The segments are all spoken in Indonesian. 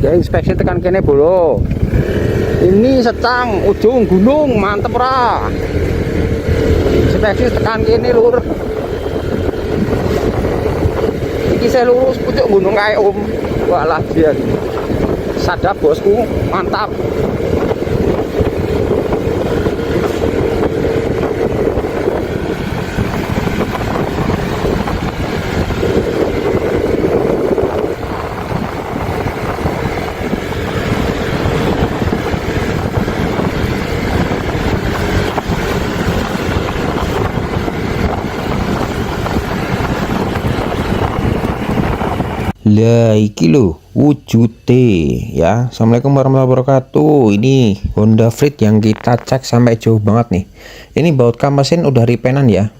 Ya inspeksi tekan kene bolo. Ini secang ujung gunung, mantep ora. Inspeksi tekan kene lur. Iki saya lurus pucuk gunung kae om. Walah dia. Sadap bosku, mantap. Lah iki lho wujute ya. Assalamualaikum warahmatullahi wabarakatuh. Ini Honda Freed yang kita cek sampai jauh banget nih. Ini baut kap mesin udah repaintan ya.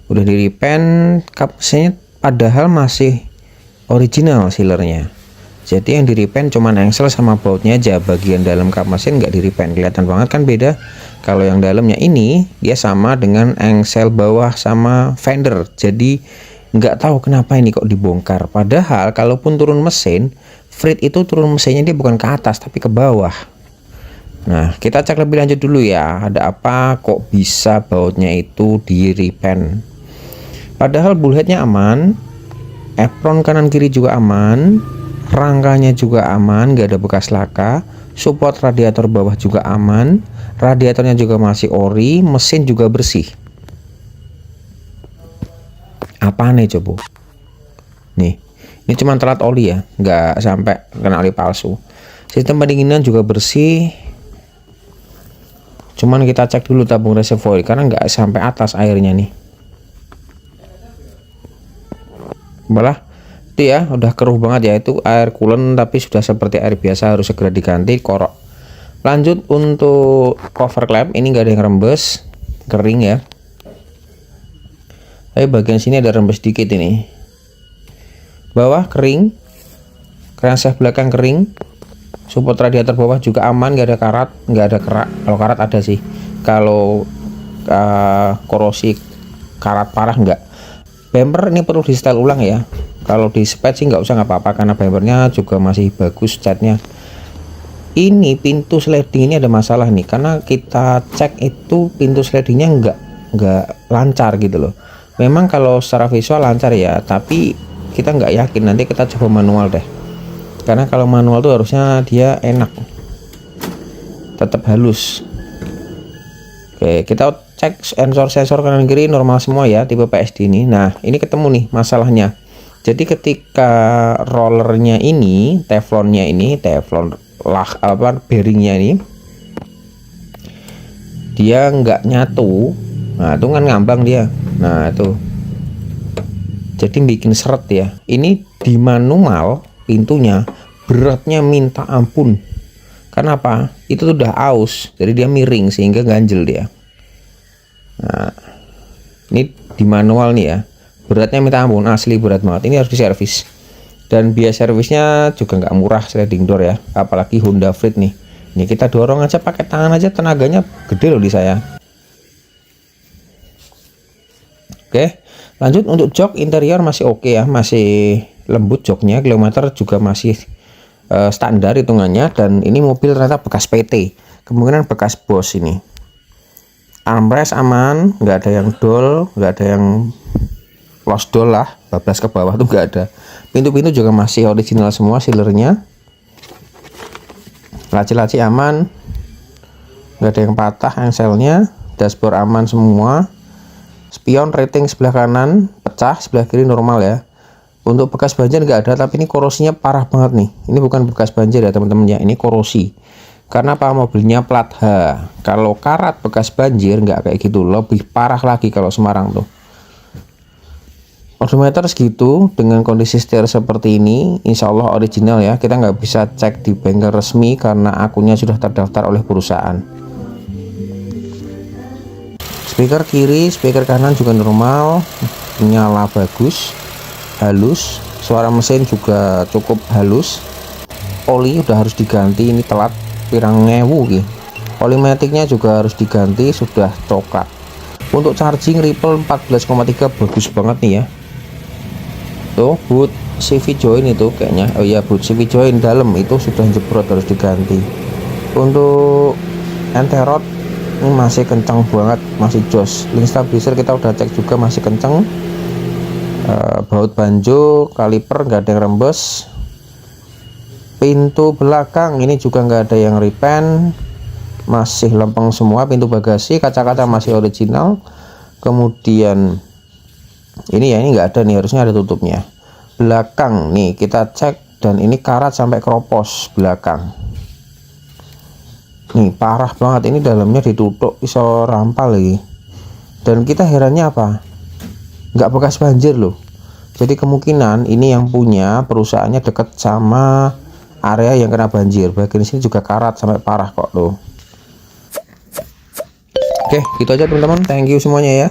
Udah di repaint kap mesinnya, padahal masih original sealernya. Jadi yang di repaint cuman engsel sama bautnya aja. Bagian dalam kap mesin nggak di repaint. Kelihatan banget kan beda. Kalau yang dalamnya ini dia sama dengan engsel bawah sama fender. Jadi nggak tahu kenapa ini kok dibongkar, padahal kalaupun turun mesin Freed itu turun mesinnya dia bukan ke atas tapi ke bawah. Nah kita cek lebih lanjut dulu ya, ada apa kok bisa bautnya itu di repaint. Padahal bullheadnya aman, apron kanan kiri juga aman, rangkanya juga aman, nggak ada bekas laka, support radiator bawah juga aman, radiatornya juga masih ori, mesin juga bersih. Apa nih coba nih, ini cuma telat oli ya, nggak sampai kena oli palsu. Sistem pendinginan juga bersih, cuman kita cek dulu tabung reservoir karena nggak sampai atas airnya nih. Malah itu ya udah keruh banget ya, itu air coolant tapi sudah seperti air biasa, harus segera diganti korok. Lanjut untuk cover clamp, ini nggak ada yang rembes, kering ya. Tapi bagian sini ada rembes dikit ini. Bawah kering, crankshaft belakang kering, support radiator bawah juga aman, nggak ada karat, nggak ada kerak. Kalau karat ada sih. Kalau korosi karat parah nggak. Bumper ini perlu di setel ulang ya. Kalau di spet sih nggak usah, nggak apa-apa karena bumpernya juga masih bagus catnya. Ini pintu sliding ini ada masalah nih, karena kita cek itu pintu slidingnya nggak lancar gitu loh. Memang kalau secara visual lancar ya, tapi kita nggak yakin. Nanti kita coba manual deh, karena kalau manual tuh harusnya dia enak, tetap halus. Oke, kita cek sensor kanan kiri normal semua ya, tipe PSD ini. Nah ini ketemu nih masalahnya. Jadi ketika rollernya ini, teflonnya ini, teflon lah apa bearingnya ini, dia nggak nyatu. Nah itu kan ngambang dia. Nah itu jadi bikin seret ya. Ini di manual pintunya beratnya minta ampun. Kenapa? Itu tuh udah aus, jadi dia miring sehingga ganjel dia. Nah ini di manual nih ya, beratnya minta ampun, asli berat banget. Ini harus diservis, dan biaya servisnya juga nggak murah sliding door ya, apalagi Honda Freed nih. Ini kita dorong aja pakai tangan aja, tenaganya gede loh di saya. Oke, lanjut untuk jok interior masih oke ya, masih lembut joknya, kilometer juga masih standar hitungannya. Dan ini mobil ternyata bekas PT, kemungkinan bekas bos ini. Armrest aman, nggak ada yang dol, nggak ada yang lost dol lah, bablas ke bawah tuh nggak ada. Pintu-pintu juga masih original semua sealernya. Laci-laci aman, nggak ada yang patah engselnya. Dashboard aman semua. Spion rating sebelah kanan pecah, sebelah kiri normal ya. Untuk bekas banjir nggak ada, tapi ini korosinya parah banget nih. Ini bukan bekas banjir ya teman-teman ya, ini korosi. Karena apa, mobilnya plat H. Kalau karat bekas banjir nggak kayak gitu, lebih parah lagi kalau Semarang tuh. Odometer segitu dengan kondisi setir seperti ini, insya Allah original ya. Kita nggak bisa cek di bengkel resmi karena akunnya sudah terdaftar oleh perusahaan. Speaker kiri, speaker kanan juga normal, nyala bagus, halus. Suara mesin juga cukup halus. Oli udah harus diganti, ini telat pirang ngewu gitu. Oli maticnya juga harus diganti, sudah coklat. Untuk charging Ripple 14,3 bagus banget nih ya. Tuh boot CV join itu kayaknya, oh iya bro, CV join dalam itu sudah jebrot, harus diganti. Untuk enterot ini masih kencang banget, masih jos. Link stabilizer kita udah cek juga masih kencang. Baut banjo, kaliper nggak ada yang rembes. Pintu belakang ini juga nggak ada yang repaint, masih lempeng semua. Pintu bagasi, kaca-kaca masih original. Kemudian ini ya, ini nggak ada nih, harusnya ada tutupnya. Belakang nih kita cek, dan ini karat sampai keropos belakang. Nih parah banget, ini dalamnya ditutup iso rampal lagi. Dan kita herannya apa, nggak bekas banjir loh. Jadi kemungkinan ini yang punya perusahaannya deket sama area yang kena banjir. Bagian sini juga karat sampai parah kok loh. Oke, gitu aja teman-teman, thank you semuanya ya.